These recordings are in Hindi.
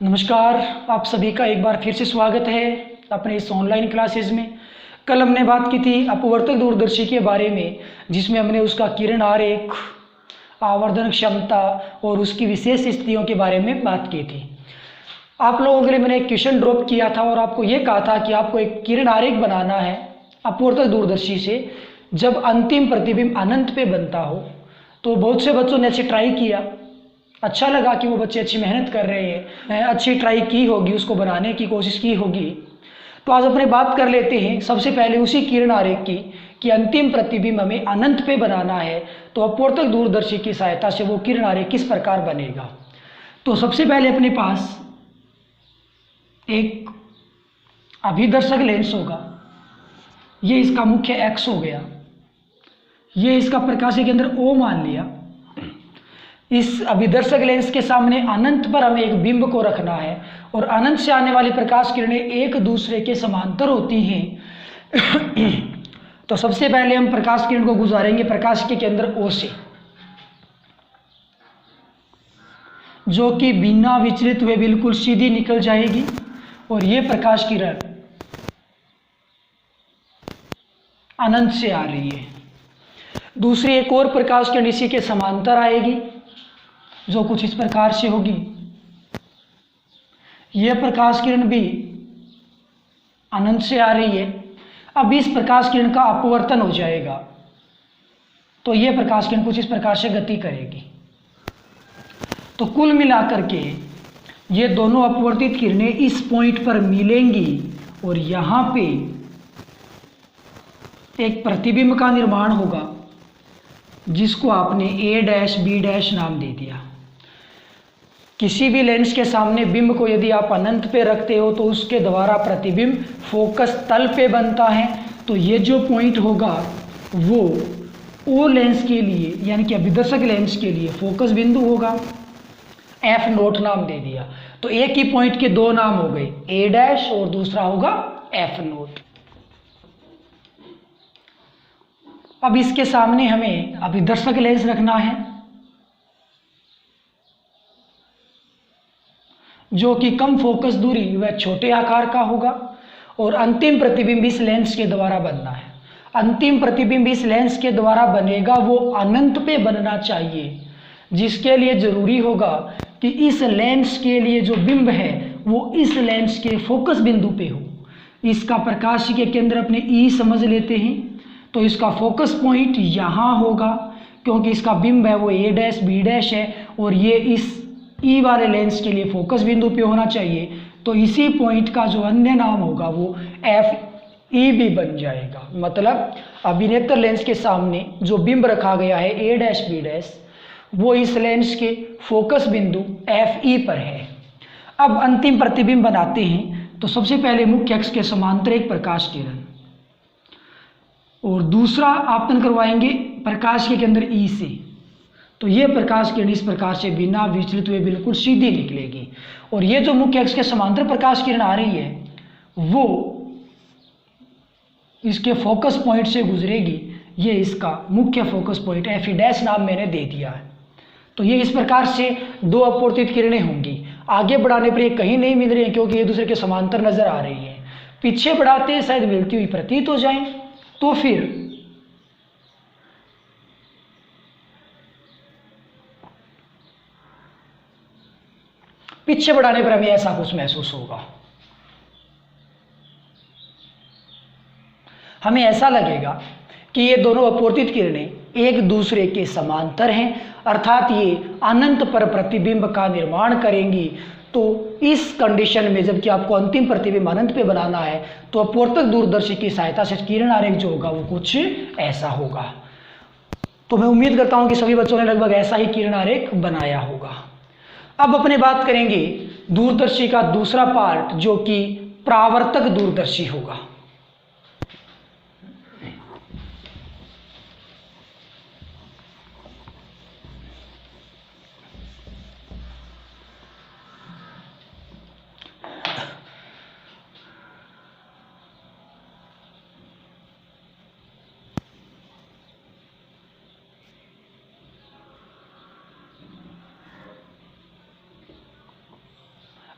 नमस्कार। आप सभी का एक बार फिर से स्वागत है अपने इस ऑनलाइन क्लासेस में। कल हमने बात की थी अपवर्तक दूरदर्शी के बारे में, जिसमें हमने उसका किरण आरेख, आवर्धन क्षमता और उसकी विशेष स्थितियों के बारे में बात की थी। आप लोगों के लिए मैंने एक क्वेश्चन ड्रॉप किया था और आपको ये कहा था कि आपको एक किरण आरेख बनाना है अपवर्तक दूरदर्शी से जब अंतिम प्रतिबिंब अनंत पे बनता हो। तो बहुत से बच्चों ने अच्छे ट्राई किया, अच्छा लगा कि वो बच्चे अच्छी मेहनत कर रहे हैं, अच्छी ट्राई की होगी, उसको बनाने की कोशिश की होगी। तो आज अपने बात कर लेते हैं सबसे पहले उसी किरण आरेख की कि अंतिम प्रतिबिंब हमें अनंत पे बनाना है तो अपवर्तक दूरदर्शी की सहायता से वो किरण आरेख किस प्रकार बनेगा। तो सबसे पहले अपने पास एक अभिदर्शक लेंस होगा, ये इसका मुख्य एक्स हो गया, ये इसका प्रकाशीय केंद्र O मान लिया। इस अभिदर्शक लेंस के सामने अनंत पर हमें एक बिंब को रखना है और अनंत से आने वाली प्रकाश किरणें एक दूसरे के समांतर होती हैं। तो सबसे पहले हम प्रकाश किरण को गुजारेंगे प्रकाश के केंद्र O से, जो कि बिना विचलित हुए बिल्कुल सीधी निकल जाएगी और ये प्रकाश किरण अनंत से आ रही है। दूसरी एक और प्रकाश किरण इसी के समांतर आएगी जो कुछ इस प्रकार से होगी। यह प्रकाश किरण भी अनंत से आ रही है। अब इस प्रकाश किरण का अपवर्तन हो जाएगा तो यह प्रकाश किरण कुछ इस प्रकार से गति करेगी। तो कुल मिलाकर के ये दोनों अपवर्तित किरणें इस पॉइंट पर मिलेंगी और यहां पे एक प्रतिबिंब का निर्माण होगा जिसको आपने A' B' नाम दे दिया। किसी भी लेंस के सामने बिंब को यदि आप अनंत पे रखते हो तो उसके द्वारा प्रतिबिंब फोकस तल पे बनता है। तो ये जो पॉइंट होगा वो O लेंस के लिए यानी कि अभिदर्शक लेंस के लिए फोकस बिंदु होगा, F0 नाम दे दिया। तो एक ही पॉइंट के दो नाम हो गए, A' और दूसरा होगा F0। अब इसके सामने हमें अभिदर्शक लेंस रखना है जो कि कम फोकस दूरी व छोटे आकार का होगा और अंतिम प्रतिबिंब इस लेंस के द्वारा बनना है। अंतिम प्रतिबिंब इस लेंस के द्वारा बनेगा वो अनंत पे बनना चाहिए, जिसके लिए जरूरी होगा कि इस लेंस के लिए जो बिंब है वो इस लेंस के फोकस बिंदु पे हो। इसका प्रकाशीय के केंद्र अपने E समझ लेते हैं तो इसका फोकस पॉइंट यहाँ होगा क्योंकि इसका बिंब है वो A' B' है और ये इस E वाले लेंस के लिए फोकस बिंदु पे होना चाहिए। तो इसी पॉइंट का जो अन्य नाम होगा वो FE भी बन जाएगा। मतलब अभिनेत्र लेंस के सामने जो बिंब रखा गया है A' B' वो इस लेंस के फोकस बिंदु FE पर है। अब अंतिम प्रतिबिंब बनाते हैं तो सबसे पहले मुख्य अक्ष के समांतर एक प्रकाश किरण और दूसरा आपतन करवाएंगे प्रकाश के केंद्र E से। तो ये प्रकाश किरण इस प्रकार से बिना विचलित हुए बिल्कुल सीधी निकलेगी और ये जो मुख्य अक्ष के समांतर प्रकाश किरण आ रही है वो इसके फोकस पॉइंट से गुजरेगी। ये इसका मुख्य फोकस पॉइंट F' नाम मैंने दे दिया है। तो ये इस प्रकार से दो अपवर्तित किरणें होंगी। आगे बढ़ाने पर ये कहीं नहीं मिल रही है क्योंकि ये दूसरे के समांतर नजर आ रही है। पीछे बढ़ाते शायद मिलती हुई प्रतीत हो जाए। तो फिर पीछे बढ़ाने पर हमें ऐसा कुछ महसूस होगा, हमें ऐसा लगेगा कि ये दोनों अपवर्तित किरणें एक दूसरे के समांतर हैं, अर्थात ये अनंत पर प्रतिबिंब का निर्माण करेंगी। तो इस कंडीशन में जबकि आपको अंतिम प्रतिबिंब अनंत पे बनाना है तो अपवर्तक दूरदर्शी की सहायता से किरण आरेख जो होगा वो कुछ ऐसा होगा। तो मैं उम्मीद करता हूं कि सभी बच्चों ने लगभग ऐसा ही किरण आरेख बनाया होगा। अब अपने बात करेंगे दूरदर्शी का दूसरा पार्ट जो कि परावर्तक दूरदर्शी होगा।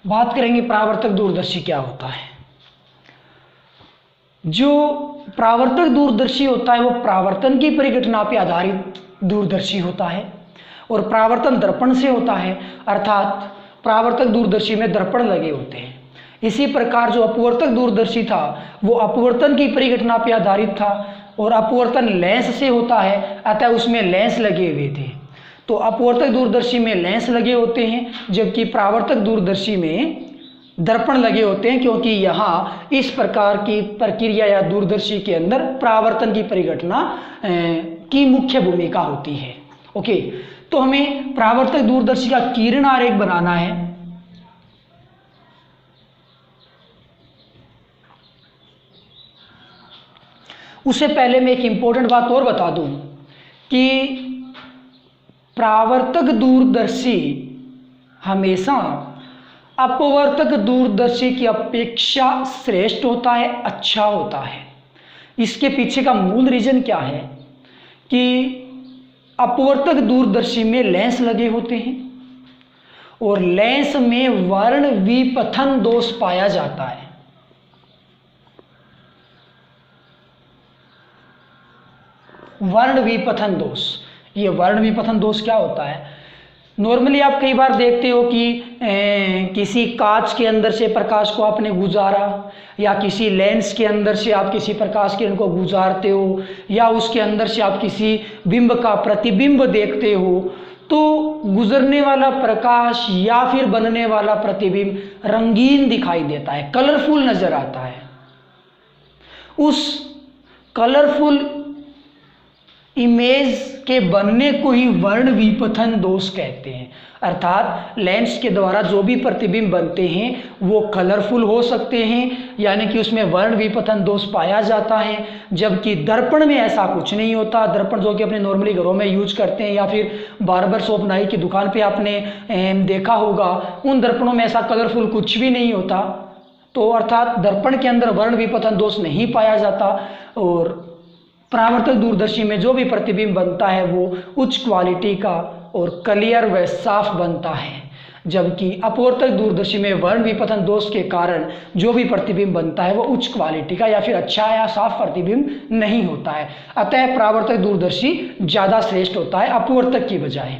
बात करेंगे परावर्तक दूरदर्शी क्या होता है। जो परावर्तक दूरदर्शी होता है वो परावर्तन की परिघटना पर आधारित दूरदर्शी होता है और परावर्तन दर्पण से होता है, अर्थात परावर्तक दूरदर्शी में दर्पण लगे होते हैं। इसी प्रकार जो अपवर्तक दूरदर्शी था वो अपवर्तन की परिघटना पर आधारित था और अपवर्तन लेंस से होता है, अतः उसमें लेंस लगे हुए थे। तो अपवर्तक दूरदर्शी में लेंस लगे होते हैं, जबकि परावर्तक दूरदर्शी में दर्पण लगे होते हैं, क्योंकि यहाँ इस प्रकार की प्रक्रिया या दूरदर्शी के अंदर परावर्तन की परिघटना की मुख्य भूमिका होती है। ओके, तो हमें परावर्तक दूरदर्शी का किरण आरेख बनाना है। उससे पहले मैं एक इंपॉर्टेंट बात और बता दूं कि परावर्तक दूरदर्शी हमेशा अपवर्तक दूरदर्शी की अपेक्षा श्रेष्ठ होता है, अच्छा होता है। इसके पीछे का मूल रीजन क्या है कि अपवर्तक दूरदर्शी में लेंस लगे होते हैं और लेंस में वर्ण विपथन दोष पाया जाता है। वर्ण विपथन दोष, ये वर्ण विपथन दोष क्या होता है? नॉर्मली आप कई बार देखते हो कि किसी कांच के अंदर से प्रकाश को आपने गुजारा या किसी लेंस के अंदर से आप किसी प्रकाश किरण को गुजारते हो या उसके अंदर से आप किसी बिंब का प्रतिबिंब देखते हो, तो गुजरने वाला प्रकाश या फिर बनने वाला प्रतिबिंब रंगीन दिखाई देता है, कलरफुल नजर आता है। उस कलरफुल इमेज के बनने को ही वर्ण विपथन दोष कहते हैं। अर्थात लेंस के द्वारा जो भी प्रतिबिंब बनते हैं वो कलरफुल हो सकते हैं, यानी कि उसमें वर्ण विपथन दोष पाया जाता है, जबकि दर्पण में ऐसा कुछ नहीं होता। दर्पण जो कि अपने नॉर्मली घरों में यूज करते हैं या फिर बार्बर शॉप नाई की दुकान पे आपने देखा होगा, उन दर्पणों में ऐसा कलरफुल कुछ भी नहीं होता। तो अर्थात दर्पण के अंदर वर्ण विपथन दोष नहीं पाया जाता और परावर्तक दूरदर्शी में जो भी प्रतिबिंब बनता है वो उच्च क्वालिटी का और क्लियर व साफ बनता है, जबकि अपवर्तक दूरदर्शी में वर्ण विपथन दोष के कारण जो भी प्रतिबिंब बनता है वो उच्च क्वालिटी का या फिर अच्छा या साफ प्रतिबिंब नहीं होता है। अतः परावर्तक दूरदर्शी ज़्यादा श्रेष्ठ होता है अपवर्तक की बजाय।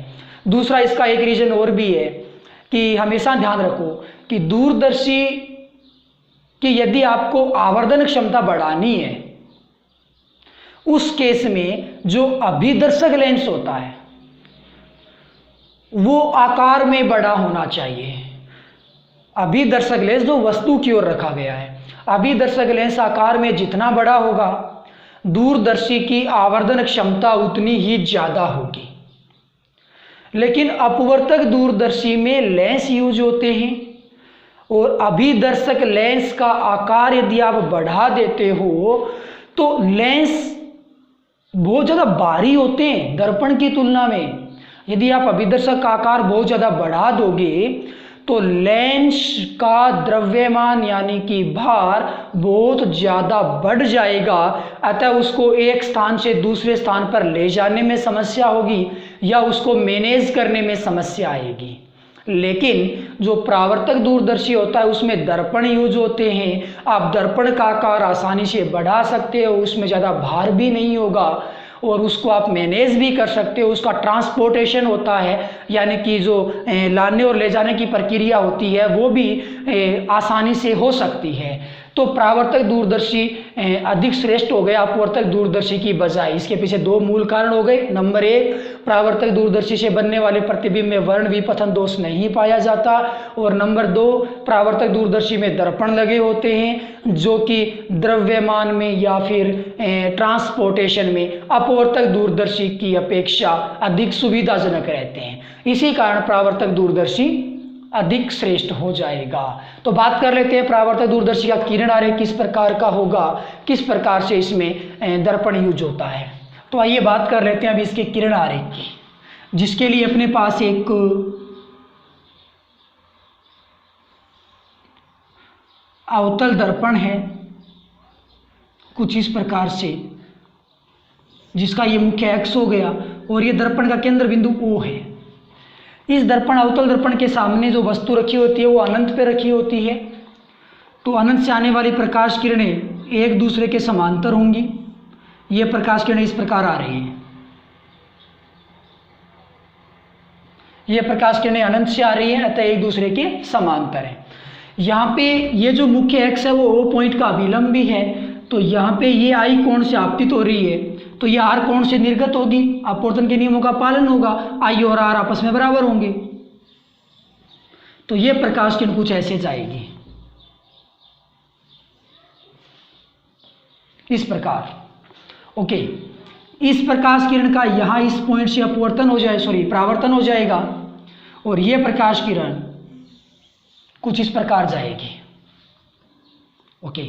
दूसरा इसका एक रीजन और भी है कि हमेशा ध्यान रखो कि दूरदर्शी की यदि आपको आवर्धन क्षमता बढ़ानी है, उस केस में जो अभिदर्शक लेंस होता है वो आकार में बड़ा होना चाहिए। अभिदर्शक लेंस जो वस्तु की ओर रखा गया है, अभिदर्शक लेंस आकार में जितना बड़ा होगा दूरदर्शी की आवर्धन क्षमता उतनी ही ज्यादा होगी। लेकिन अपवर्तक दूरदर्शी में लेंस यूज होते हैं और अभिदर्शक लेंस का आकार यदि आप बढ़ा देते हो तो लेंस बहुत ज़्यादा भारी होते हैं दर्पण की तुलना में। यदि आप अभिदर्शक का आकार बहुत ज़्यादा बढ़ा दोगे तो लेंस का द्रव्यमान यानी कि भार बहुत ज़्यादा बढ़ जाएगा, अतः उसको एक स्थान से दूसरे स्थान पर ले जाने में समस्या होगी या उसको मैनेज करने में समस्या आएगी। लेकिन जो परावर्तक दूरदर्शी होता है उसमें दर्पण यूज होते हैं, आप दर्पण का आकार आसानी से बढ़ा सकते हो, उसमें ज़्यादा भार भी नहीं होगा और उसको आप मैनेज भी कर सकते हो। उसका ट्रांसपोर्टेशन होता है, यानी कि जो लाने और ले जाने की प्रक्रिया होती है वो भी आसानी से हो सकती है। तो परावर्तक दूरदर्शी अधिक श्रेष्ठ हो गया अपवर्तक दूरदर्शी की बजाय। इसके पीछे दो मूल कारण हो गए। नंबर एक, परावर्तक दूरदर्शी से बनने वाले प्रतिबिंब में वर्ण विपथन दोष नहीं पाया जाता, और नंबर दो, परावर्तक दूरदर्शी में दर्पण लगे होते हैं जो कि द्रव्यमान में या फिर ट्रांसपोर्टेशन में अपवर्तक दूरदर्शी की अपेक्षा अधिक सुविधाजनक रहते हैं। इसी कारण परावर्तक दूरदर्शी अधिक श्रेष्ठ हो जाएगा। तो बात कर लेते हैं परावर्तक दूरदर्शी का किरण आरेख किस प्रकार का होगा, किस प्रकार से इसमें दर्पण यूज होता है। तो आइए बात कर लेते हैं अभी इसके किरण आरेख की, जिसके लिए अपने पास एक अवतल दर्पण है कुछ इस प्रकार से, जिसका ये मुख्य एक्स हो गया और ये दर्पण का केंद्र बिंदु O है। इस दर्पण अवतल दर्पण के सामने जो वस्तु रखी होती है वो अनंत पे रखी होती है, तो अनंत से आने वाली प्रकाश किरणें एक दूसरे के समांतर होंगी। ये प्रकाश किरणें इस प्रकार आ रही हैं, ये प्रकाश किरणें अनंत से आ रही हैं, अतः एक दूसरे के समांतर है। यहाँ पे ये जो मुख्य एक्स है वो O पॉइंट का अभिलंब भी है, तो यहाँ पे ये I कोण से आपतित हो रही है, तो ये R कोण से निर्गत होगी। अपवर्तन के नियमों का पालन होगा, I और R आपस में बराबर होंगे, तो ये प्रकाश किरण कुछ ऐसे जाएगी, इस प्रकार। ओके, इस प्रकाश किरण का यहाँ इस पॉइंट से अपवर्तन हो जाए, परावर्तन हो जाएगा, और ये प्रकाश किरण कुछ इस प्रकार जाएगी। ओके,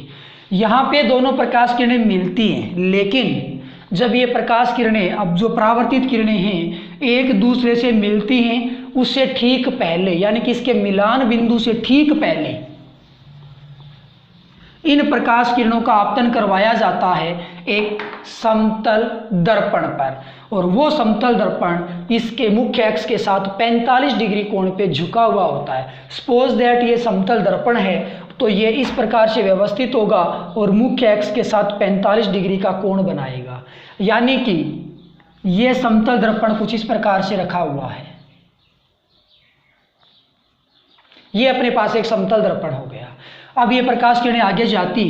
यहाँ पे दोनों प्रकाश किरणें मिलती हैं, लेकिन जब ये प्रकाश किरणें, अब जो परावर्तित किरणें हैं, एक दूसरे से मिलती हैं, उससे ठीक पहले, यानी कि इसके मिलान बिंदु से ठीक पहले इन प्रकाश किरणों का आपतन करवाया जाता है एक समतल दर्पण पर, और वो समतल दर्पण इसके मुख्य अक्ष के साथ 45 डिग्री कोण पे झुका हुआ होता है। सपोज दैट ये समतल दर्पण है, तो ये इस प्रकार से व्यवस्थित होगा और मुख्य अक्ष के साथ 45 डिग्री का कोण बनाएगा, यानी कि ये समतल दर्पण कुछ इस प्रकार से रखा हुआ है। ये अपने पास एक समतल दर्पण हो गया। अब ये प्रकाश किरणें आगे जाती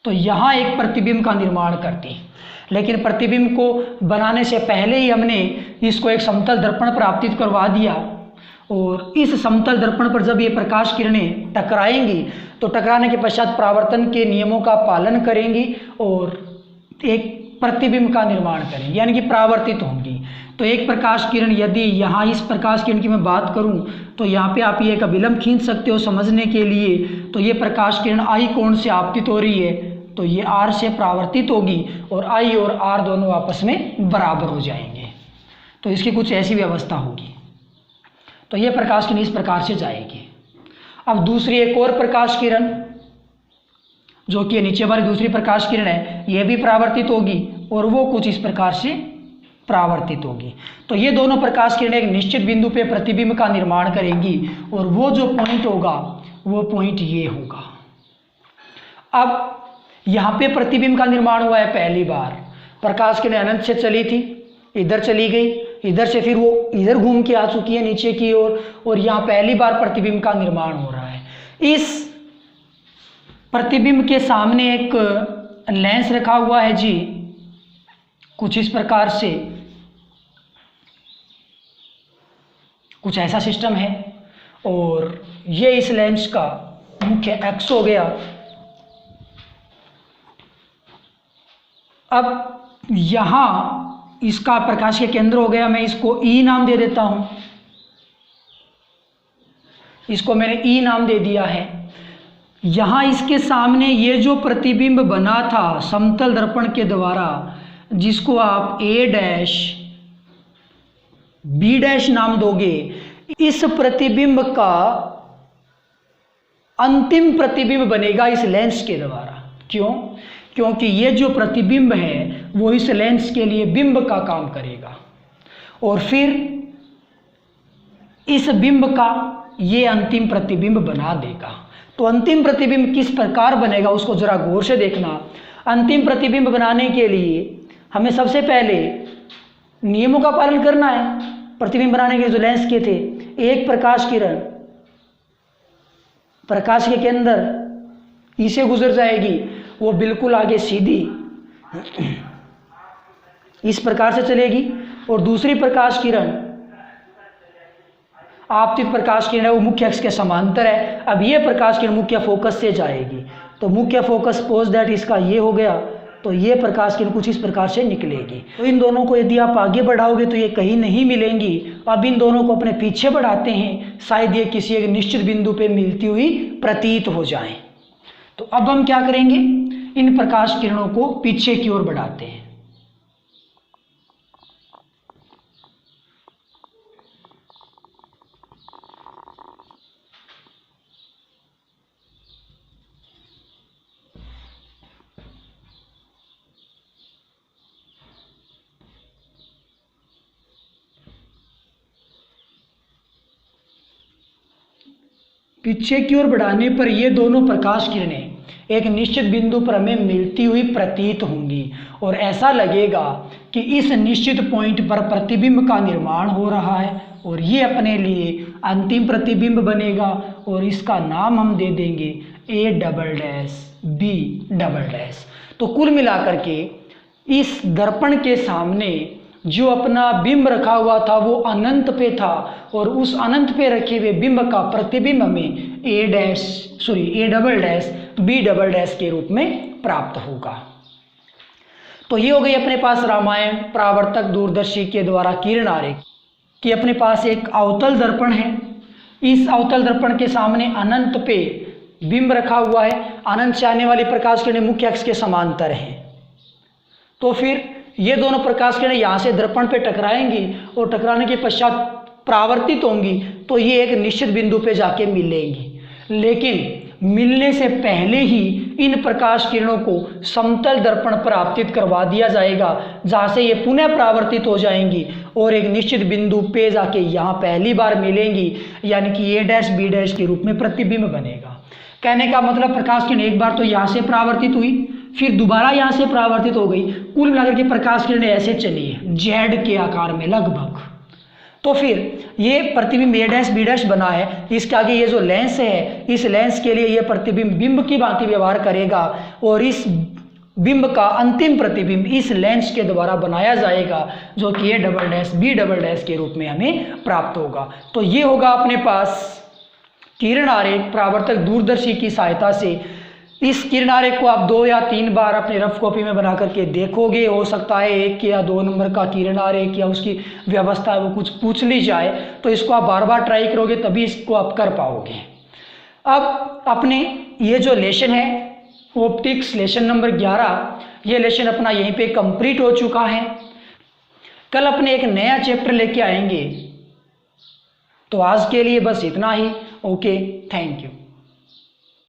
तो यहां एक प्रतिबिंब का निर्माण करती, लेकिन प्रतिबिंब को बनाने से पहले ही हमने इसको एक समतल दर्पण पर आपतित करवा दिया, और इस समतल दर्पण पर जब ये प्रकाश किरणें टकराएंगी तो टकराने के पश्चात परावर्तन के नियमों का पालन करेंगी और एक प्रतिबिंब का निर्माण करेंगी, यानी कि परावर्तित होंगी। तो एक प्रकाश किरण, यदि यहाँ इस प्रकाश किरण की मैं बात करूँ तो यहाँ पे आप ये एक अभिलंब खींच सकते हो समझने के लिए। तो ये प्रकाश किरण I कोण से आपतित हो रही है, तो ये R से परावर्तित होगी और I और R दोनों आपस में बराबर हो जाएंगे, तो इसकी कुछ ऐसी व्यवस्था होगी। तो ये प्रकाश किरण इस प्रकार से जाएगी। अब दूसरी एक और प्रकाश किरण, जो कि नीचे वाली दूसरी प्रकाश किरण है, यह भी परावर्तित होगी और वो कुछ इस प्रकार से परावर्तित होगी। तो ये दोनों प्रकाश किरणें एक निश्चित बिंदु पे प्रतिबिंब का निर्माण करेंगी, और वो जो पॉइंट होगा वो पॉइंट ये होगा। अब यहाँ पे प्रतिबिंब का निर्माण हुआ है पहली बार, प्रकाश किरण अनंत से चली थी, इधर चली गई, इधर से फिर वो इधर घूम के आ चुकी है नीचे की ओर, और यहाँ पहली बार प्रतिबिंब का निर्माण हो रहा है। इस प्रतिबिंब के सामने एक लेंस रखा हुआ है जी, कुछ इस प्रकार से, कुछ ऐसा सिस्टम है, और ये इस लेंस का मुख्य एक्स हो गया। अब यहाँ इसका प्रकाश के केंद्र हो गया, मैं इसको E नाम दे देता हूँ, इसको मैंने E नाम दे दिया है। यहाँ इसके सामने ये जो प्रतिबिंब बना था समतल दर्पण के द्वारा, जिसको आप A' B' नाम दोगे, इस प्रतिबिंब का अंतिम प्रतिबिंब बनेगा इस लेंस के द्वारा। क्यों? क्योंकि ये जो प्रतिबिंब है वो इस लेंस के लिए बिंब का काम करेगा, और फिर इस बिंब का ये अंतिम प्रतिबिंब बना देगा। तो अंतिम प्रतिबिंब किस प्रकार बनेगा उसको जरा गौर से देखना। अंतिम प्रतिबिंब बनाने के लिए हमें सबसे पहले नियमों का पालन करना है। प्रतिबिंब बनाने के जो लेंस के थे, एक प्रकाश किरण प्रकाश के अंदर इसे गुजर जाएगी, वो बिल्कुल आगे सीधी इस प्रकार से चलेगी, और दूसरी प्रकाश किरण आपतित प्रकाश किरण है वो मुख्य अक्ष के समांतर है। अब ये प्रकाश किरण मुख्य फोकस से जाएगी, तो मुख्य फोकस सपोज दैट इसका ये हो गया, तो ये प्रकाश किरण कुछ इस प्रकार से निकलेगी। तो इन दोनों को यदि आप आगे बढ़ाओगे तो ये कहीं नहीं मिलेंगी। अब इन दोनों को अपने पीछे बढ़ाते हैं, शायद ये किसी एक निश्चित बिंदु पे मिलती हुई प्रतीत हो जाएं। तो अब हम क्या करेंगे, इन प्रकाश किरणों को पीछे की ओर बढ़ाते हैं। पीछे की ओर बढ़ाने पर ये दोनों प्रकाश किरणें एक निश्चित बिंदु पर हमें मिलती हुई प्रतीत होंगी और ऐसा लगेगा कि इस निश्चित पॉइंट पर प्रतिबिंब का निर्माण हो रहा है और ये अपने लिए अंतिम प्रतिबिंब बनेगा और इसका नाम हम दे देंगे A double dash B double dash. तो कुल मिलाकर के इस दर्पण के सामने जो अपना बिंब रखा हुआ था वो अनंत पे था और उस अनंत पे रखे हुए बिंब का प्रतिबिंब हमें A double dash B double dash के रूप में प्राप्त होगा। तो ये हो गई अपने पास रामायण परावर्तक दूरदर्शी के द्वारा किरण आरेख कि अपने पास एक अवतल दर्पण है। इस अवतल दर्पण के सामने अनंत पे बिंब रखा हुआ है। अनंत से आने वाली प्रकाश किरणें मुख्य अक्ष के समांतर हैं। तो फिर ये दोनों प्रकाश किरणें यहाँ से दर्पण पे टकराएंगी और टकराने के पश्चात परावर्तित होंगी तो ये एक निश्चित बिंदु पे जाके मिलेंगी। लेकिन मिलने से पहले ही इन प्रकाश किरणों को समतल दर्पण पर आपतित करवा दिया जाएगा जहाँ से ये पुनः परावर्तित हो जाएंगी और एक निश्चित बिंदु पे जाके यहाँ पहली बार मिलेंगी, यानी कि A डैश B डैश के रूप में प्रतिबिंब बनेगा। कहने का मतलब प्रकाश किरण एक बार तो यहाँ से परावर्तित हुई, फिर दोबारा यहाँ से परावर्तित हो गई, कुल मिलाकर के प्रकाश किरणें ऐसे चली है Z के आकार में लगभग। तो फिर ये प्रतिबिंब A डैश B डैश बना है, इसके आगे ये जो लेंस है इस लेंस के लिए ये प्रतिबिंब बिंब की भांति व्यवहार करेगा और इस बिंब का अंतिम प्रतिबिंब इस लेंस के द्वारा बनाया जाएगा जो कि A double dash B double dash के रूप में हमें प्राप्त होगा। तो ये होगा अपने पास किरण आरेख परावर्तक दूरदर्शी की सहायता से। इस किरण आरेख को आप 2 या 3 बार अपने रफ कॉपी में बना करके देखोगे। हो सकता है 1 या 2 नंबर का किरण आरेख या उसकी व्यवस्था वो कुछ पूछ ली जाए तो इसको आप बार बार ट्राई करोगे तभी इसको आप कर पाओगे। अब अपने ये जो लेसन है ऑप्टिक्स लेसन नंबर 11, ये लेसन अपना यहीं पे कंप्लीट हो चुका है। कल अपने एक नया चैप्टर लेके आएंगे। तो आज के लिए बस इतना ही। Okay, thank you.